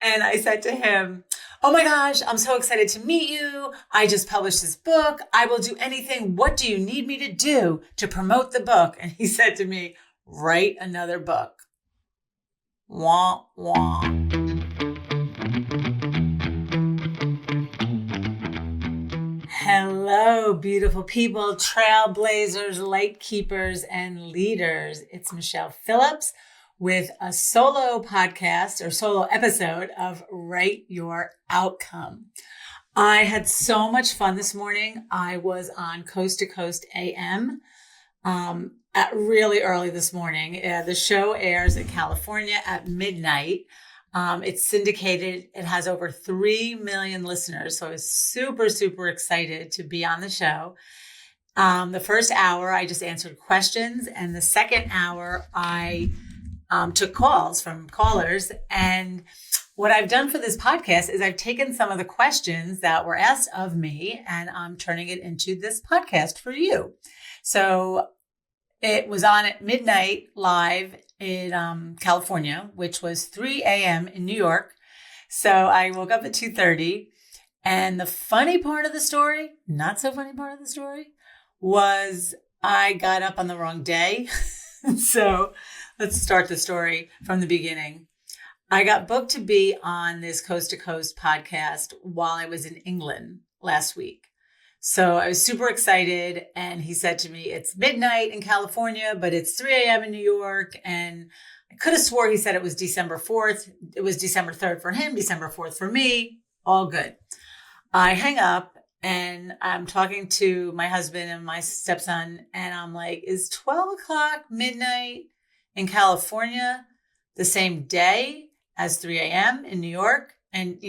And I said to him, oh my gosh, I'm so excited to meet you. I just published this book. I will do anything. What do you need me to do to promote the book? And he said to me, write another book. Wah, wah. Hello, beautiful people, trailblazers, light keepers, and leaders. It's Michele Phillips with a solo podcast or solo episode of Write Your Outcome. I had so much fun this morning. I was on Coast to Coast AM at really early this morning. The show airs in California at midnight. It's syndicated. It has over 3 million listeners. So I was super, super excited to be on the show. The first hour, I just answered questions. And the second hour, I took calls from callers. And what I've done for this podcast is I've taken some of the questions that were asked of me and I'm turning it into this podcast for you. So it was on at midnight live in California, which was 3 a.m. in New York. So I woke up at 2:30. And the funny part of the story, not so funny part of the story, was I got up on the wrong day. So let's start the story from the beginning. I got booked to be on this Coast to Coast podcast while I was in England last week. So I was super excited. And he said to me, it's midnight in California, but it's 3 a.m. in New York. And I could have swore he said it was December 4th. It was December 3rd for him, December 4th for me. All good. I hang up and I'm talking to my husband and my stepson. And I'm like, is 12 o'clock midnight in California the same day as 3 a.m. in New York? And,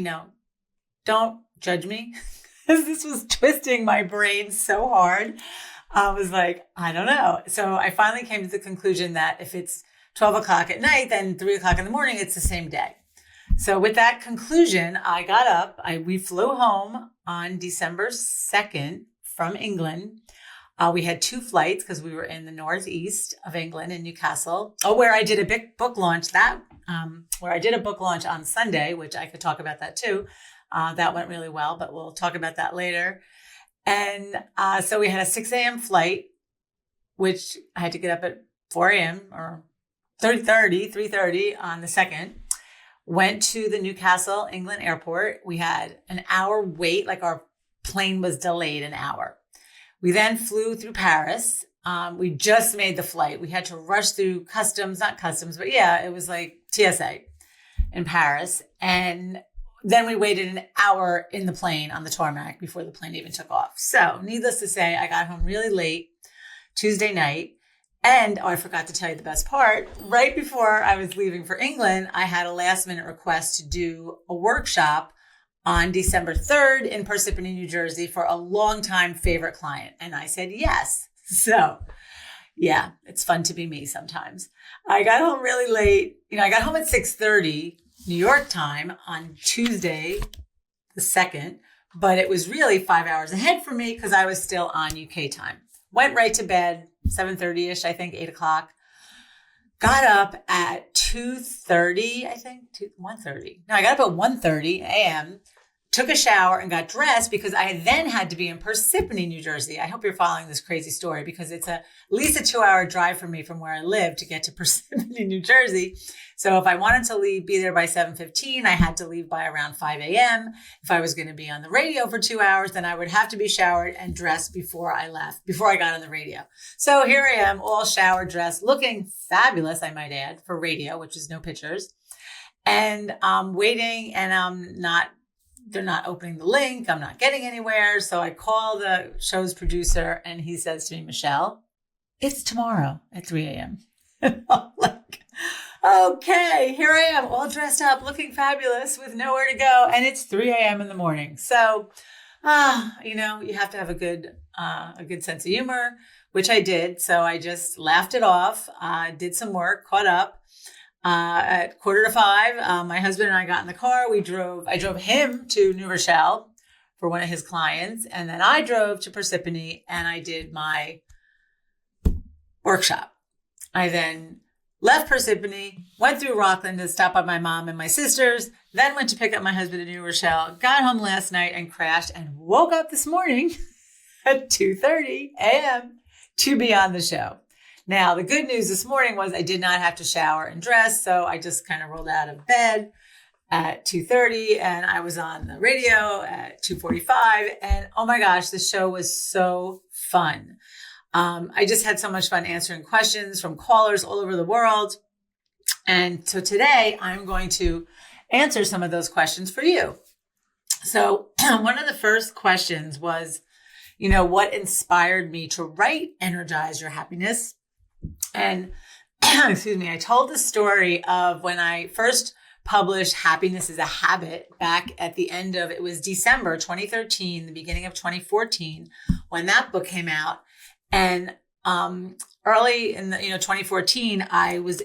don't judge me. This was twisting my brain so hard. I was like, I don't know. So I finally came to the conclusion that if it's 12 o'clock at night, then 3 o'clock in the morning, it's the same day. So with that conclusion, I got up. We flew home on December 2nd from England. We had 2 flights because we were in the northeast of England in Newcastle. Where I did a big book launch where I did a book launch on Sunday, which I could talk about that too. That went really well, but we'll talk about that later. And so we had a 6 a.m. flight, which I had to get up at 4 a.m. or 3:30 on the 2nd. Went to the Newcastle, England airport. We had an hour wait, like our plane was delayed an hour. We then flew through Paris. We just made the flight. We had to rush through not customs, but yeah, it was like TSA in Paris. And then we waited an hour in the plane on the tarmac before the plane even took off. So needless to say, I got home really late Tuesday night. And I forgot to tell you the best part. Right before I was leaving for England, I had a last minute request to do a workshop on December 3rd in Parsippany, New Jersey for a longtime favorite client. And I said yes. So yeah, it's fun to be me sometimes. I got home really late. I got home at 6:30 New York time on Tuesday, the 2nd, but it was really 5 hours ahead for me because I was still on UK time. Went right to bed, 7:30-ish, I think, 8 o'clock. Got up at 2:30, I think, 1:30. No, I got up at 1:30 a.m., took a shower and got dressed because I then had to be in Parsippany, New Jersey. I hope you're following this crazy story because it's at least a 2-hour drive for me from where I live to get to Parsippany, New Jersey. So if I wanted to be there by 7:15, I had to leave by around 5 a.m. If I was going to be on the radio for 2 hours, then I would have to be showered and dressed before I got on the radio. So here I am, all showered, dressed, looking fabulous, I might add, for radio, which is no pictures. And I'm waiting and they're not opening the link. I'm not getting anywhere. So I call the show's producer and he says to me, Michele, it's tomorrow at 3 a.m. And I'm like, okay, here I am all dressed up, looking fabulous with nowhere to go. And it's 3 a.m. in the morning. So, you have to have a good sense of humor, which I did. So I just laughed it off, did some work, caught up. At 4:45, my husband and I got in the car. I drove him to New Rochelle for one of his clients. And then I drove to Parsippany and I did my workshop. I then left Parsippany, went through Rockland to stop by my mom and my sisters, then went to pick up my husband in New Rochelle, got home last night and crashed and woke up this morning at 2:30 a.m. to be on the show. Now, the good news this morning was I did not have to shower and dress, so I just kind of rolled out of bed at 2:30 and I was on the radio at 2:45, and oh my gosh, the show was so fun. I just had so much fun answering questions from callers all over the world. And so today I'm going to answer some of those questions for you. So one of the first questions was, what inspired me to write Energize Your Happiness? And excuse me, I told the story of when I first published Happiness is a Habit back at the end of, it was December 2013, the beginning of 2014, when that book came out. And early in 2014, I was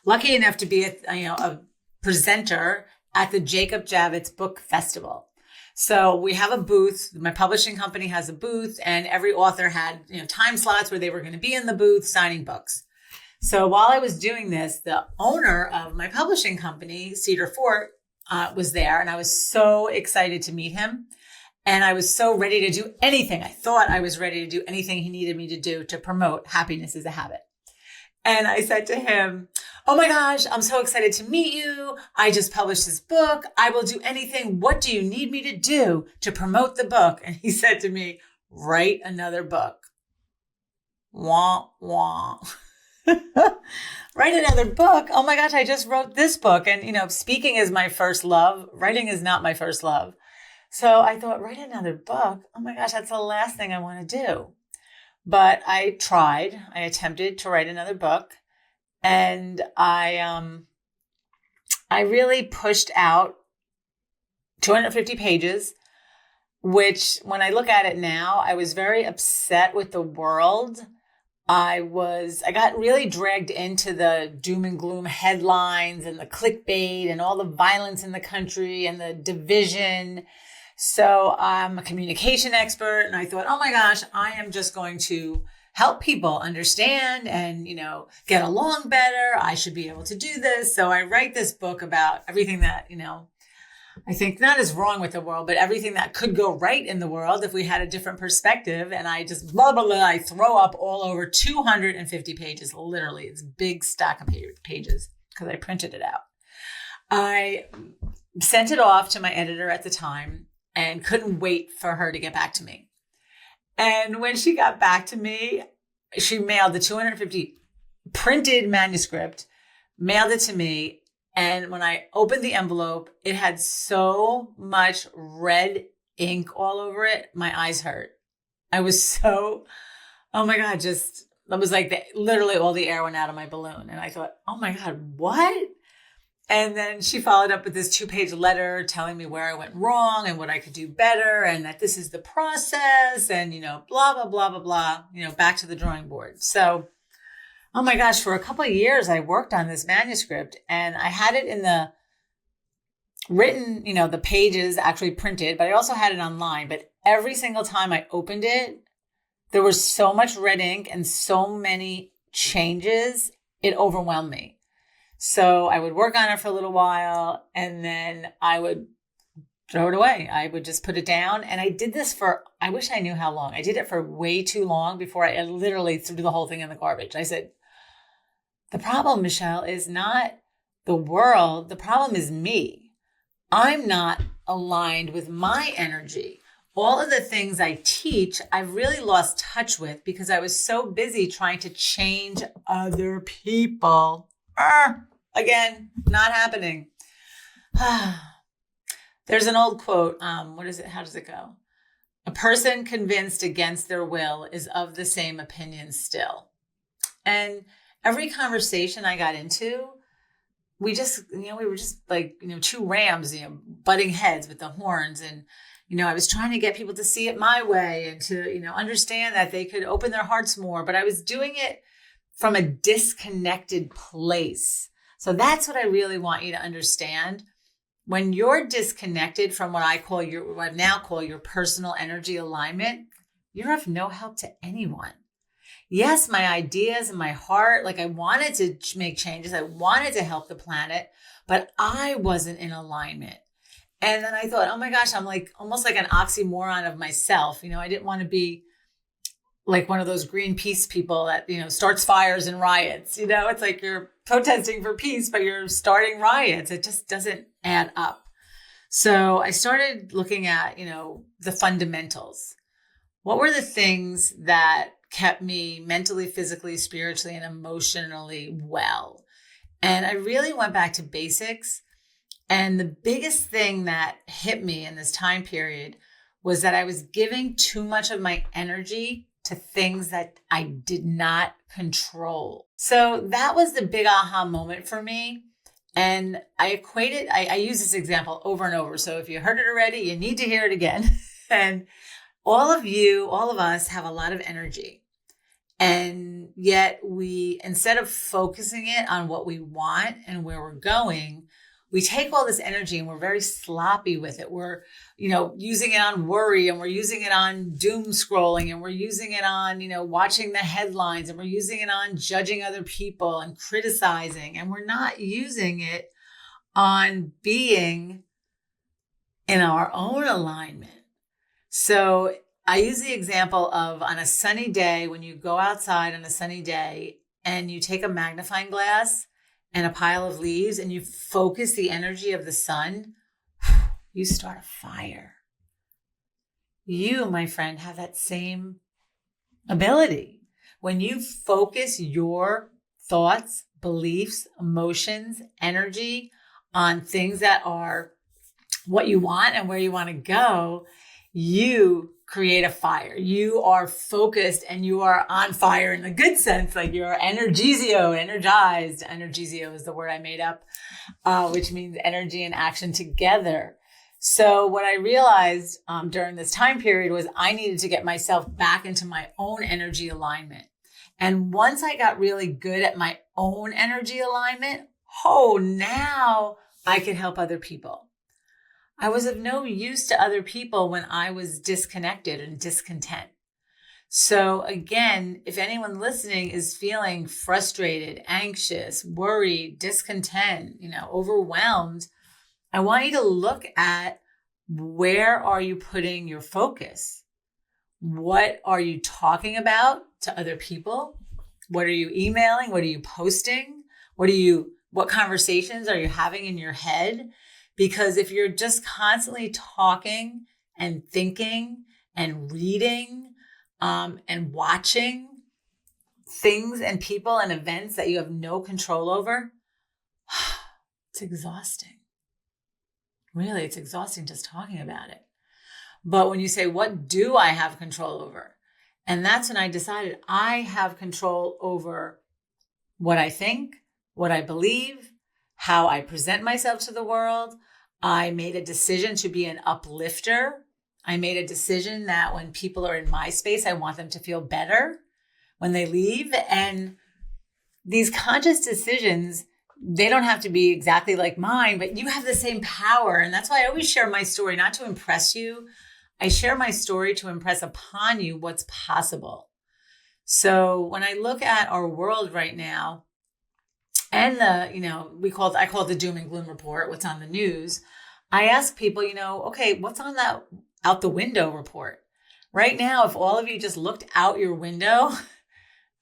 lucky enough to be a presenter at the Jacob Javits Book Festival. So we have a booth. My publishing company has a booth, and every author had time slots where they were going to be in the booth signing books. So while I was doing this, the owner of my publishing company, Cedar Fort, was there, and I was so excited to meet him. And I was so ready to do anything. I thought I was ready to do anything he needed me to do to promote Happiness is a Habit. And I said to him, oh my gosh, I'm so excited to meet you. I just published this book. I will do anything. What do you need me to do to promote the book? And he said to me, write another book. Wah, wah. Write another book. Oh my gosh, I just wrote this book. And, speaking is my first love. Writing is not my first love. So I thought, write another book. Oh my gosh, that's the last thing I want to do. But I tried. I attempted to write another book, and I really pushed out 250 pages, which when I look at it now, I was very upset with the world. I got really dragged into the doom and gloom headlines and the clickbait and all the violence in the country and the division. So I'm a communication expert, and I thought, oh my gosh, I am just going to help people understand and, get along better. I should be able to do this. So I write this book about everything that, I think not is wrong with the world, but everything that could go right in the world if we had a different perspective. And I just blah, blah, blah, I throw up all over 250 pages, literally. It's a big stack of pages because I printed it out. I sent it off to my editor at the time and couldn't wait for her to get back to me. And when she got back to me, she mailed the 250 printed manuscript, mailed it to me. And when I opened the envelope, it had so much red ink all over it. My eyes hurt. I was so, oh my God, it was like literally all the air went out of my balloon. And I thought, oh my God, what? And then she followed up with this 2-page letter telling me where I went wrong and what I could do better and that this is the process and, blah, blah, blah, blah, blah, back to the drawing board. So, oh my gosh, for a couple of years, I worked on this manuscript and I had it in the written, the pages actually printed, but I also had it online. But every single time I opened it, there was so much red ink and so many changes, it overwhelmed me. So I would work on it for a little while and then I would throw it away. I would just put it down. And I did this I wish I knew how long. I did it for way too long before I literally threw the whole thing in the garbage. I said, the problem, Michele, is not the world. The problem is me. I'm not aligned with my energy. All of the things I teach, I've really lost touch with because I was so busy trying to change other people. Again, not happening. There's an old quote. What is it? How does it go? A person convinced against their will is of the same opinion still. And every conversation I got into, we were just like, two rams, butting heads with the horns. And, I was trying to get people to see it my way and to, understand that they could open their hearts more. But I was doing it from a disconnected place. So that's what I really want you to understand. When you're disconnected from what I now call your personal energy alignment, you're of no help to anyone. yes, my ideas and my heart, like I wanted to make changes. I wanted to help the planet, but I wasn't in alignment. And then I thought, oh my gosh, I'm like almost like an oxymoron of myself. I didn't want to be like one of those Greenpeace people that, starts fires and riots. It's like you're protesting for peace, but you're starting riots. It just doesn't add up. So I started looking at, the fundamentals. What were the things that kept me mentally, physically, spiritually, and emotionally well? And I really went back to basics. And the biggest thing that hit me in this time period was that I was giving too much of my energy to things that I did not control. So that was the big aha moment for me. And I use this example over and over. So if you heard it already, you need to hear it again. And all of us have a lot of energy. And yet instead of focusing it on what we want and where we're going, we take all this energy and we're very sloppy with it. We're, using it on worry, and we're using it on doom scrolling, and we're using it on, watching the headlines, and we're using it on judging other people and criticizing. And we're not using it on being in our own alignment. So I use the example of on a sunny day, when you go outside on a sunny day and you take a magnifying glass and a pile of leaves and you focus the energy of the sun, you start a fire. You, my friend, have that same ability. When you focus your thoughts, beliefs, emotions, energy on things that are what you want and where you want to go, you create a fire. You are focused and you are on fire in the good sense, like you're energized. Energizio is the word I made up, which means energy and action together. So what I realized during this time period was I needed to get myself back into my own energy alignment. And once I got really good at my own energy alignment, now I can help other people. I was of no use to other people when I was disconnected and discontent. So again, if anyone listening is feeling frustrated, anxious, worried, discontent, overwhelmed, I want you to look at where are you putting your focus? What are you talking about to other people? What are you emailing? What are you posting? What conversations are you having in your head? Because if you're just constantly talking and thinking and reading and watching things and people and events that you have no control over, it's exhausting. Really, it's exhausting just talking about it. But when you say, what do I have control over? And that's when I decided I have control over what I think, what I believe, how I present myself to the world. I made a decision to be an uplifter. I made a decision that when people are in my space, I want them to feel better when they leave. And these conscious decisions, they don't have to be exactly like mine, but you have the same power. And that's why I always share my story, not to impress you. I share my story to impress upon you what's possible. So when I look at our world right now, and I call it the doom and gloom report, what's on the news. I ask people, okay, what's on that out the window report? Right now, if all of you just looked out your window,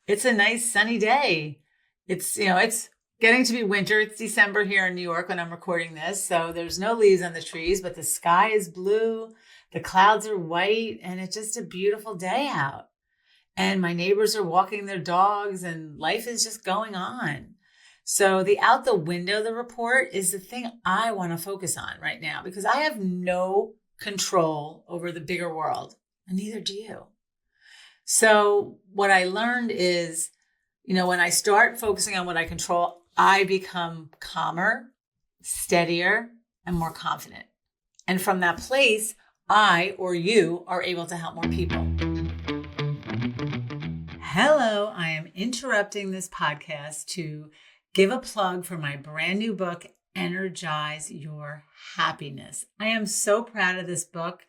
it's a nice sunny day. It's getting to be winter. It's December here in New York when I'm recording this. So there's no leaves on the trees, but the sky is blue. The clouds are white, and it's just a beautiful day out. And my neighbors are walking their dogs, and life is just going on. So the out the window, the report is the thing I want to focus on right now because I have no control over the bigger world, and neither do you. So what I learned is, when I start focusing on what I control, I become calmer, steadier, and more confident. And from that place, I or you are able to help more people. Hello, I am interrupting this podcast to give a plug for my brand new book, Energize Your Happiness. I am so proud of this book.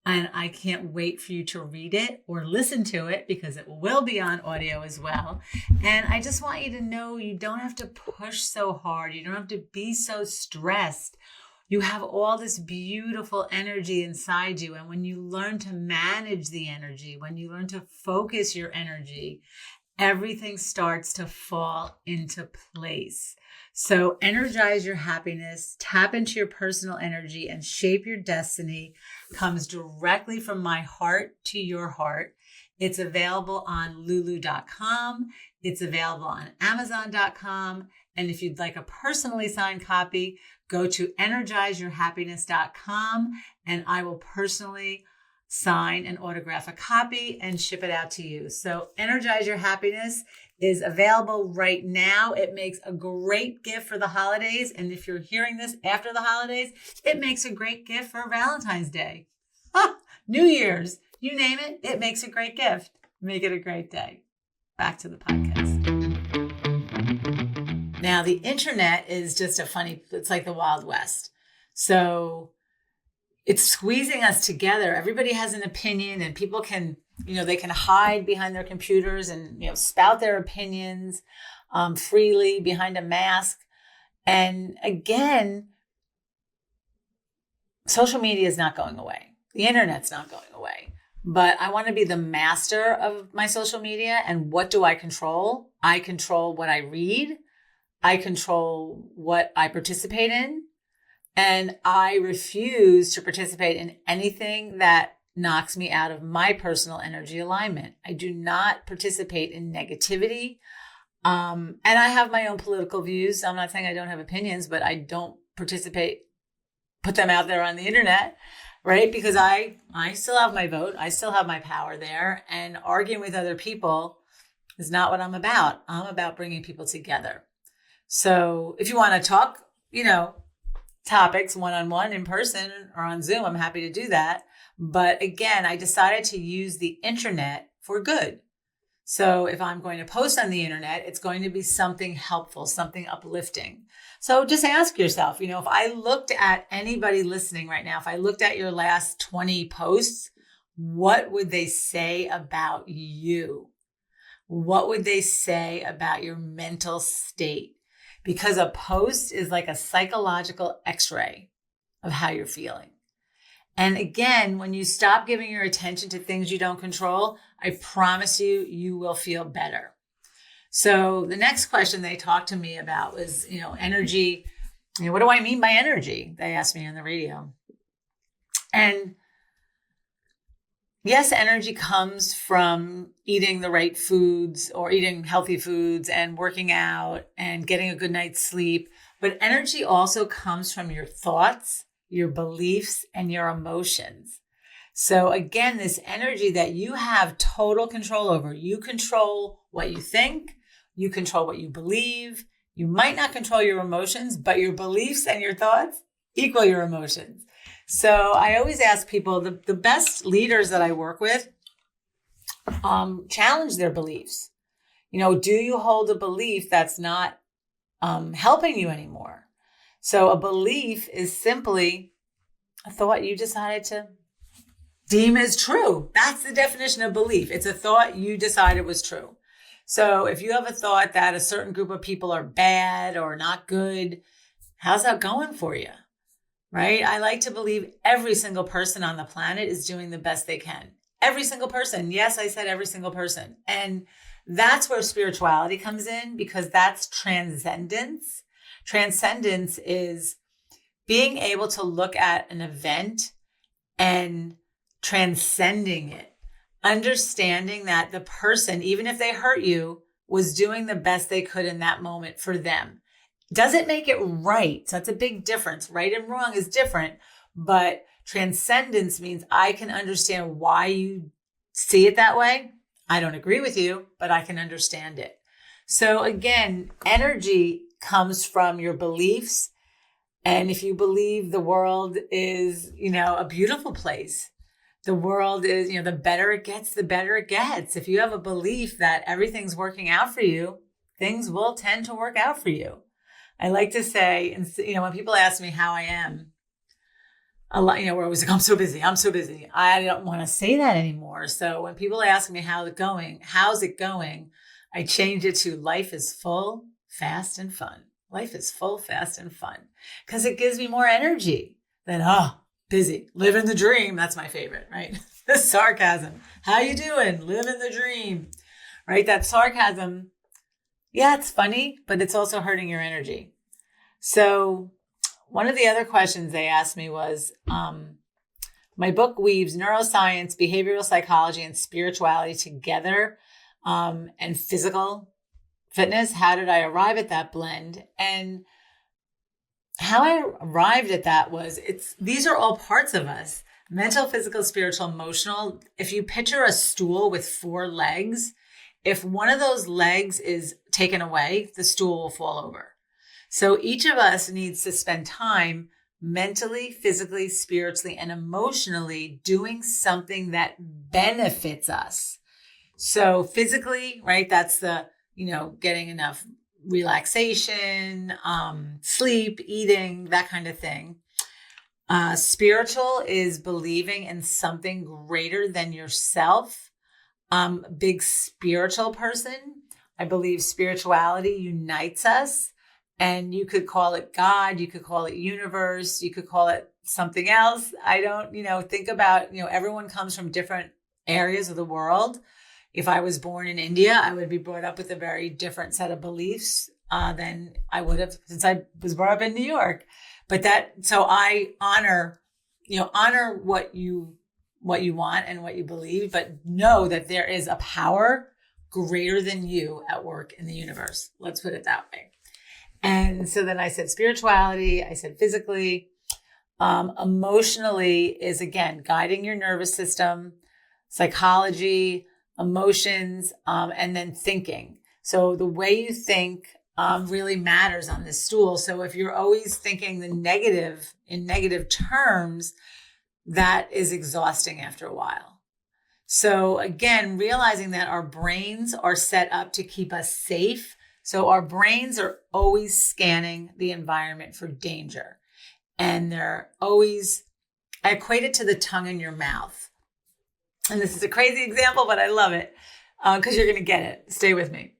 And I can't wait for you to read it or listen to it because it will be on audio as well. And I just want you to know you don't have to push so hard. You don't have to be so stressed. You have all this beautiful energy inside you. And when you learn to manage the energy, when you learn to focus your energy, everything starts to fall into place. So energize your happiness, tap into your personal energy, and shape your destiny comes directly from my heart to your heart. It's available on lulu.com. It's available on amazon.com. And if you'd like a personally signed copy, go to energizeyourhappiness.com and I will personally sign and autograph a copy and ship it out to you. So Energize Your Happiness is available right now. It makes a great gift for the holidays. And if you're hearing this after the holidays, it makes a great gift for Valentine's Day. New Year's, you name it, it makes a great gift. Make it a great day. Back to the podcast. Now, the internet is just it's like the Wild West. So it's squeezing us together. Everybody has an opinion and people can, they can hide behind their computers and, spout their opinions freely behind a mask. And again, social media is not going away. The internet's not going away. But I want to be the master of my social media. And what do I control? I control what I read. I control what I participate in. And I refuse to participate in anything that knocks me out of my personal energy alignment. I do not participate in negativity. And I have my own political views. I'm not saying I don't have opinions, but I don't put them out there on the internet, right? Because I still have my vote. I still have my power there. And arguing with other people is not what I'm about. I'm about bringing people together. So if you want to talk, topics one-on-one in person or on Zoom, I'm happy to do that. But again, I decided to use the internet for good. So if I'm going to post on the internet, it's going to be something helpful, something uplifting. So just ask yourself, if I looked at anybody listening right now, if I looked at your last 20 posts, what would they say about you? What would they say about your mental state? Because a post is like a psychological x-ray of how you're feeling. And again, when you stop giving your attention to things you don't control, I promise you, you will feel better. So the next question they talked to me about was, energy. What do I mean by energy? They asked me on the radio. And yes, energy comes from eating the right foods or eating healthy foods and working out and getting a good night's sleep. But energy also comes from your thoughts, your beliefs, and your emotions. So again, this energy that you have total control over, you control what you think, you control what you believe. You might not control your emotions, but your beliefs and your thoughts equal your emotions. So I always ask people, the best leaders that I work with, challenge their beliefs. Do you hold a belief that's not helping you anymore? So a belief is simply a thought you decided to deem as true. That's the definition of belief. It's a thought you decided was true. So if you have a thought that a certain group of people are bad or not good, how's that going for you? Right? I like to believe every single person on the planet is doing the best they can. Every single person. Yes, I said every single person. And that's where spirituality comes in, because that's transcendence. Transcendence is being able to look at an event and transcending it. Understanding that the person, even if they hurt you, was doing the best they could in that moment for them. Doesn't make it right. So that's a big difference. Right and wrong is different, but transcendence means I can understand why you see it that way. I don't agree with you, but I can understand it. So again, energy comes from your beliefs. And if you believe the world is, a beautiful place, the world is, the better it gets, the better it gets. If you have a belief that everything's working out for you, things will tend to work out for you. I like to say, when people ask me how I am, a lot, where I was like, I'm so busy. I'm so busy. I don't want to say that anymore. So when people ask me how's it going? I changed it to life is full, fast, and fun. Life is full, fast, and fun. Because it gives me more energy than, busy. Living the dream. That's my favorite, right? The sarcasm. How you doing? Living the dream, right? That sarcasm. Yeah, it's funny, but it's also hurting your energy. So one of the other questions they asked me was, my book weaves neuroscience, behavioral psychology, and spirituality together, and physical fitness. How did I arrive at that blend? And how I arrived at that was these are all parts of us: mental, physical, spiritual, emotional. If you picture a stool with 4 legs, if one of those legs is taken away, the stool will fall over. So each of us needs to spend time mentally, physically, spiritually, and emotionally doing something that benefits us. So physically, right, that's the, getting enough relaxation, sleep, eating, that kind of thing. Spiritual is believing in something greater than yourself. Big spiritual person. I believe spirituality unites us. And you could call it God, you could call it universe, you could call it something else. I don't, think about, everyone comes from different areas of the world. If I was born in India, I would be brought up with a very different set of beliefs than I would have since I was brought up in New York. So I honor what you want and what you believe, but know that there is a power greater than you at work in the universe. Let's put it that way. And so then I said spirituality, I said physically, emotionally is, again, guiding your nervous system, psychology, emotions, and then thinking. So the way you think really matters on this stool. So if you're always thinking in negative terms, that is exhausting after a while. So again, realizing that our brains are set up to keep us safe. So our brains are always scanning the environment for danger. And I equate it to the tongue in your mouth. And this is a crazy example, but I love it because you're going to get it. Stay with me.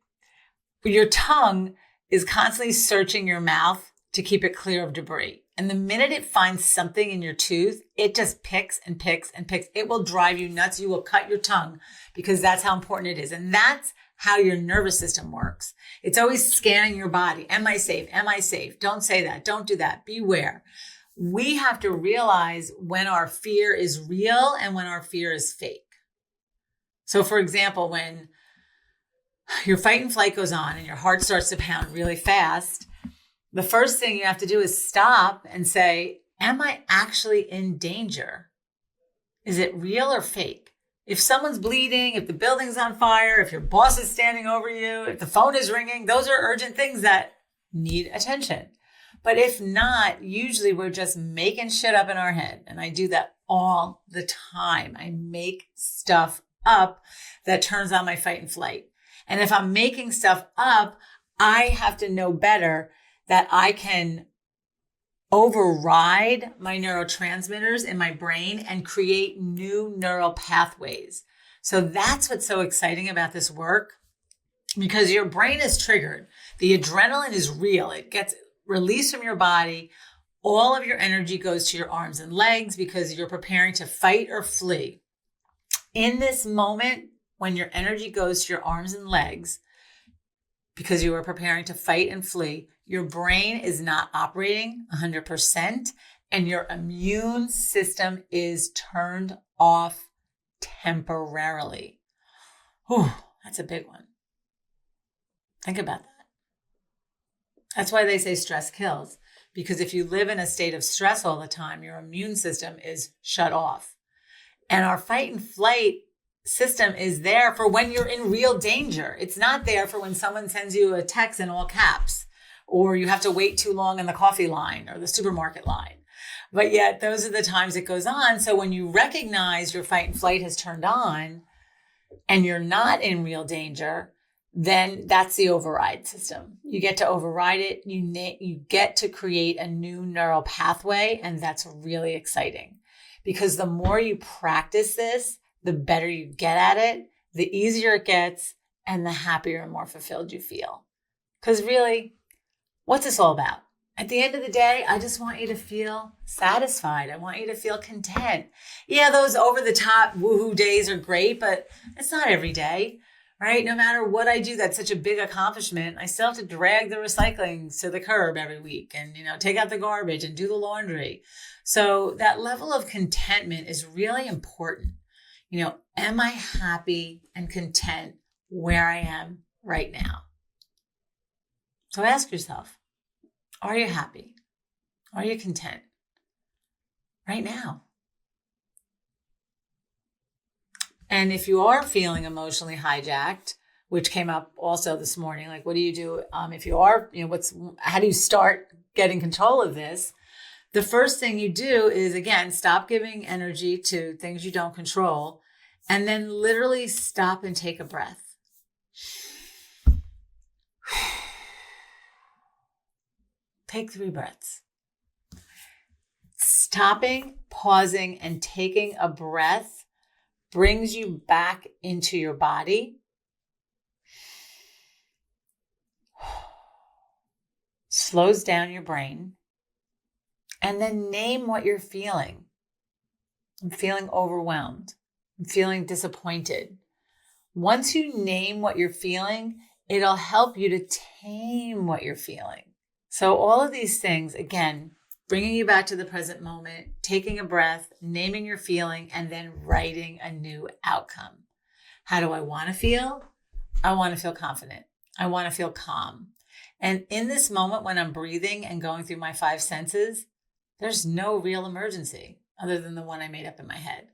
Your tongue is constantly searching your mouth to keep it clear of debris. And the minute it finds something in your tooth, it just picks and picks and picks. It will drive you nuts. You will cut your tongue because that's how important it is. And that's how your nervous system works. It's always scanning your body. Am I safe? Am I safe? Don't say that. Don't do that. Beware. We have to realize when our fear is real and when our fear is fake. So for example, when your fight and flight goes on and your heart starts to pound really fast, the first thing you have to do is stop and say, am I actually in danger? Is it real or fake? If someone's bleeding, if the building's on fire, if your boss is standing over you, if the phone is ringing, those are urgent things that need attention. But if not, usually we're just making shit up in our head. And I do that all the time. I make stuff up that turns on my fight and flight. And if I'm making stuff up, I have to know better that I can override my neurotransmitters in my brain and create new neural pathways. So that's what's so exciting about this work, because your brain is triggered. The adrenaline is real. It gets released from your body. All of your energy goes to your arms and legs because you're preparing to fight or flee. In this moment, when your energy goes to your arms and legs, because you are preparing to fight and flee, your brain is not operating 100% and your immune system is turned off temporarily. Whew, that's a big one. Think about that. That's why they say stress kills, because if you live in a state of stress all the time, your immune system is shut off. And our fight and flight system is there for when you're in real danger. It's not there for when someone sends you a text in all caps, or you have to wait too long in the coffee line or the supermarket line. But yet those are the times it goes on. So when you recognize your fight and flight has turned on and you're not in real danger, then that's the override system. You get to override it. You get to create a new neural pathway. And that's really exciting because the more you practice this, the better you get at it, the easier it gets, and the happier and more fulfilled you feel. Because really, what's this all about? At the end of the day, I just want you to feel satisfied. I want you to feel content. Yeah, those over-the-top woohoo days are great, but it's not every day, right? No matter what I do, that's such a big accomplishment. I still have to drag the recycling to the curb every week and, take out the garbage and do the laundry. So that level of contentment is really important. Am I happy and content where I am right now? So ask yourself, are you happy? Are you content right now? And if you are feeling emotionally hijacked, which came up also this morning, like what do you do if you are, how do you start getting control of this? The first thing you do is, again, stop giving energy to things you don't control, and then literally stop and take a breath. Take 3 breaths. Stopping, pausing, and taking a breath brings you back into your body. Slows down your brain. And then name what you're feeling. I'm feeling overwhelmed. I'm feeling disappointed. Once you name what you're feeling, it'll help you to tame what you're feeling. So all of these things, again, bringing you back to the present moment, taking a breath, naming your feeling, and then writing a new outcome. How do I want to feel? I want to feel confident. I want to feel calm. And in this moment when I'm breathing and going through my 5 senses, there's no real emergency other than the one I made up in my head.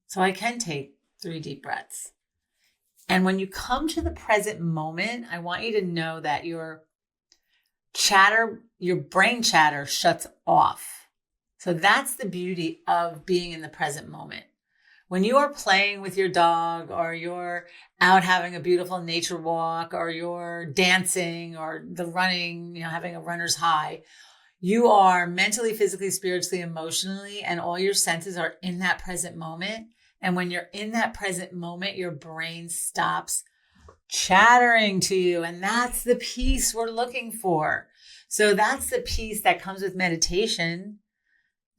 So I can take 3 deep breaths. And when you come to the present moment, I want you to know that your brain chatter shuts off. So that's the beauty of being in the present moment. When you are playing with your dog, or you're out having a beautiful nature walk, or you're dancing, or the running, having a runner's high, you are mentally, physically, spiritually, emotionally, and all your senses are in that present moment. And when you're in that present moment, your brain stops chattering to you. And that's the peace we're looking for. So that's the peace that comes with meditation.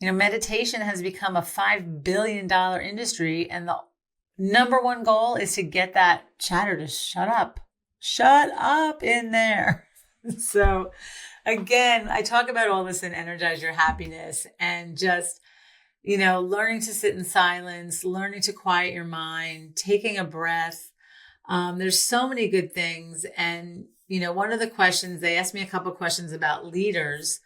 Meditation has become a $5 billion industry. And the number one goal is to get that chatter to shut up in there. So again, I talk about all this in Energize Your Happiness, and just, learning to sit in silence, learning to quiet your mind, taking a breath. There's so many good things. And, one of the questions, they asked me a couple of questions about leaders,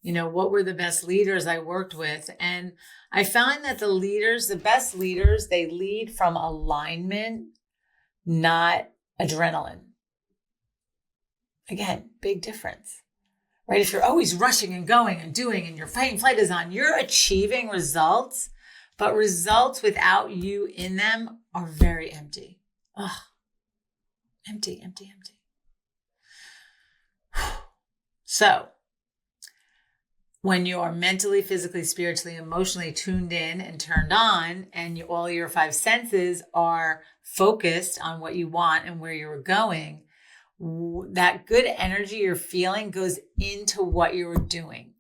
what were the best leaders I worked with? And I found that the best leaders, they lead from alignment, not adrenaline. Again, big difference, right? If you're always rushing and going and doing, and your fight and flight is on, you're achieving results, but results without you in them are very empty. Ugh. Empty, empty, empty. So when you are mentally, physically, spiritually, emotionally tuned in and turned on, and all your 5 senses are focused on what you want and where you're going, that good energy you're feeling goes into what you're doing.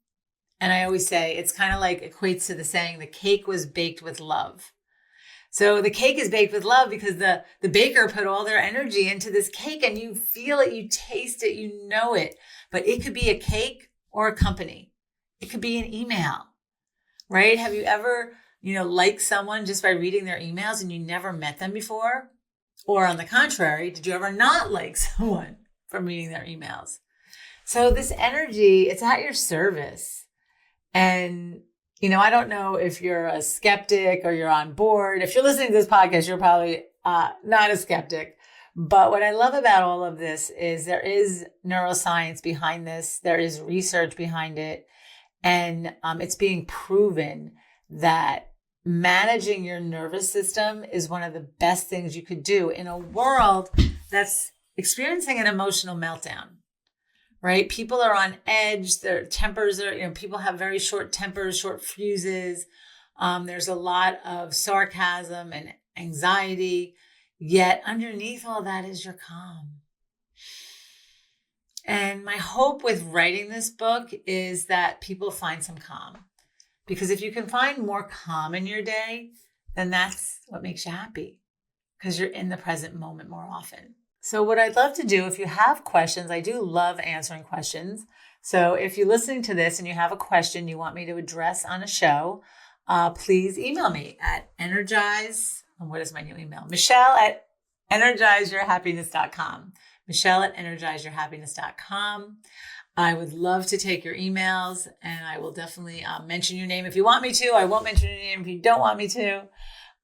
And I always say, it's kind of like equates to the saying, the cake was baked with love. So the cake is baked with love because the baker put all their energy into this cake, and you feel it, you taste it, you know it. But it could be a cake or a company. It could be an email, right? Have you ever, liked someone just by reading their emails and you never met them before? Or on the contrary, did you ever not like someone from reading their emails? So this energy, it's at your service. And I don't know if you're a skeptic or you're on board. If you're listening to this podcast, you're probably not a skeptic. But what I love about all of this is there is neuroscience behind this. There is research behind it. And it's being proven that managing your nervous system is one of the best things you could do in a world that's experiencing an emotional meltdown, right? People are on edge. Their tempers are, people have very short tempers, short fuses. There's a lot of sarcasm and anxiety, yet underneath all that is your calm. And my hope with writing this book is that people find some calm. Because if you can find more calm in your day, then that's what makes you happy. Because you're in the present moment more often. So what I'd love to do, if you have questions, I do love answering questions. So if you're listening to this and you have a question you want me to address on a show, please email me at what is my new email? Michele@energizeyourhappiness.com. Michele@energizeyourhappiness.com. I would love to take your emails, and I will definitely mention your name if you want me to. I won't mention your name if you don't want me to.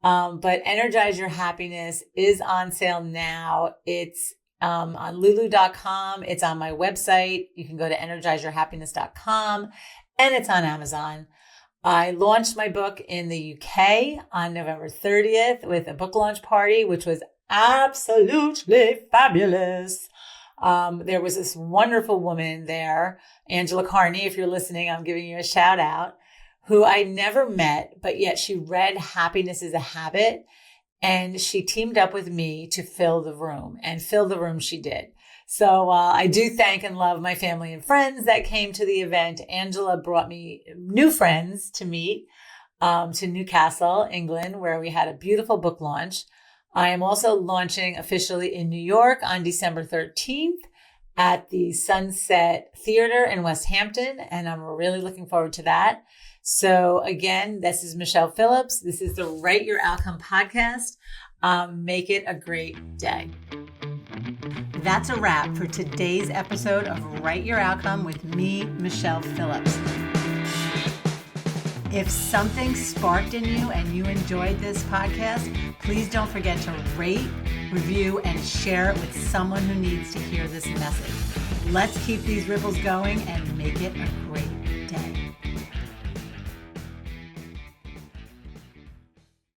But Energize Your Happiness is on sale now. It's on lulu.com. It's on my website. You can go to energizeyourhappiness.com, and it's on Amazon. I launched my book in the UK on November 30th with a book launch party, which was absolutely fabulous. There was this wonderful woman there, Angela Carney. If you're listening, I'm giving you a shout out, who I never met, but yet she read Happiness is a Habit, and she teamed up with me to fill the room, and fill the room she did. So I do thank and love my family and friends that came to the event. Angela brought me new friends to meet to Newcastle, England, where we had a beautiful book launch. I am also launching officially in New York on December 13th at the Sunset Theater in West Hampton, and I'm really looking forward to that. So again, this is Michele Phillips. This is the Write Your Outcome podcast. Make it a great day. That's a wrap for today's episode of Write Your Outcome with me, Michele Phillips. If something sparked in you and you enjoyed this podcast, please don't forget to rate, review, and share it with someone who needs to hear this message. Let's keep these ripples going and make it a great